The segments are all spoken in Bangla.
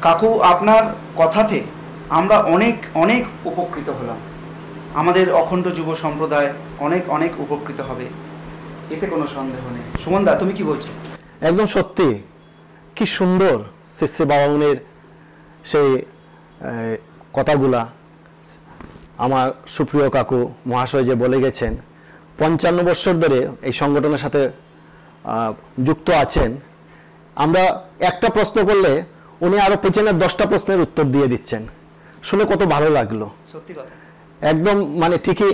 কাকু আপনার কথাতে আমরা অনেক অনেক উপকৃত হলাম, আমাদের অখণ্ড যুব সম্প্রদায় অনেক অনেক উপকৃত হবে, এতে কোনো সন্দেহ নেই। সুমনদা, তুমি কি বলছো? একদম সত্যি, কি সুন্দর শ্রী শ্রী বাবামণির সেই কথাগুলা আমার সুপ্রিয় কাকু মহাশয় যে বলে গেছেন। 55 বছর ধরে এই সংগঠনের সাথে যুক্ত আছেন। আমরা একটা প্রশ্ন করলে উনি আরো পেছনের 10টা প্রশ্নের উত্তর দিয়ে দিচ্ছেন। শুনে কত ভালো লাগলো, সত্যি কথা। একদম মানে ঠিকই।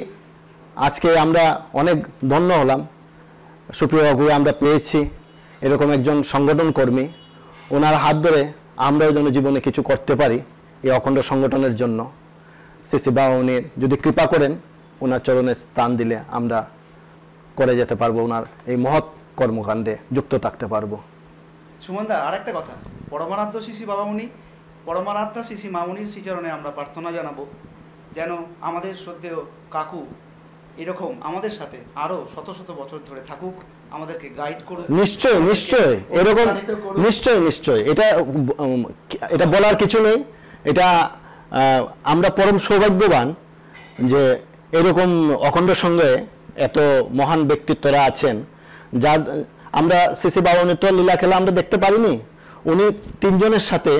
আজকে আমরা অনেক ধন্য হলাম, সুপ্রিয় কাকু আমরা পেয়েছি এরকম একজন সংগঠন কর্মী। ওনার হাত ধরে আমরাও যেন জীবনে কিছু করতে পারি এই অখণ্ড সংগঠনের জন্য। শ্রী শ্রী বাবামণির যদি কৃপা করেন, ওনার চরণে স্থান দিলে আমরা করে যেতে পারবো, ওনার এই মহৎ কর্মকাণ্ডে যুক্ত থাকতে পারবো। সুমনদা, আর একটা কথা, পরমারাধ্য শ্রী বাবামণি, পরমারাধ্যা শ্রী মামুনির শ্রীচরণে আমরা প্রার্থনা জানাবো যেন আমাদের শ্রদ্ধেয় কাকু এরকম আমাদের সাথে আরো শত শত বছর ধরে থাকুক, আমাদেরকে গাইড করুক। নিশ্চয় নিশ্চয়, এরকম নিশ্চয় নিশ্চয়, এটা বলার কিছু নেই। এটা আমরা পরম সৌভাগ্যবান যে এরকম অখণ্ড সঙ্গে এত মহান ব্যক্তিত্বরা আছেন। যা আমরা শ্রী শ্রী বাবামণির তো লীলা খেলা আমরা দেখতে পারিনি। উনি 3 জনের সাথে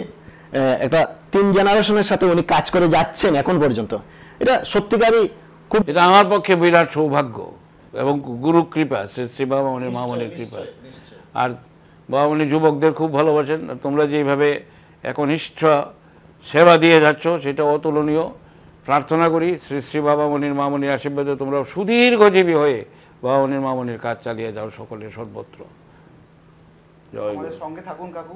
একটা 3 জেনারেশনের সাথে উনি কাজ করে যাচ্ছেন এখন পর্যন্ত। এটা সত্যিকারই খুব, এটা আমার পক্ষে বিরাট সৌভাগ্য এবং গুরু কৃপা, শ্রী শ্রী বাবামণির মামনির কৃপা। আর বাবামণি যুবকদের খুব ভালোবাসেন। তোমরা যেভাবে একনিষ্ঠ সেবা দিয়ে যাচ্ছ সেটা অতুলনীয়। প্রার্থনা করি শ্রী শ্রী বাবামণির মামনির আশীর্বাদে তোমরা সুদীর্ঘজীবী হয়ে বাবামণির মামনির কাজ চালিয়ে যাও সকলের সর্বত্র। জয়। আমাদের সঙ্গে থাকুন কাকু।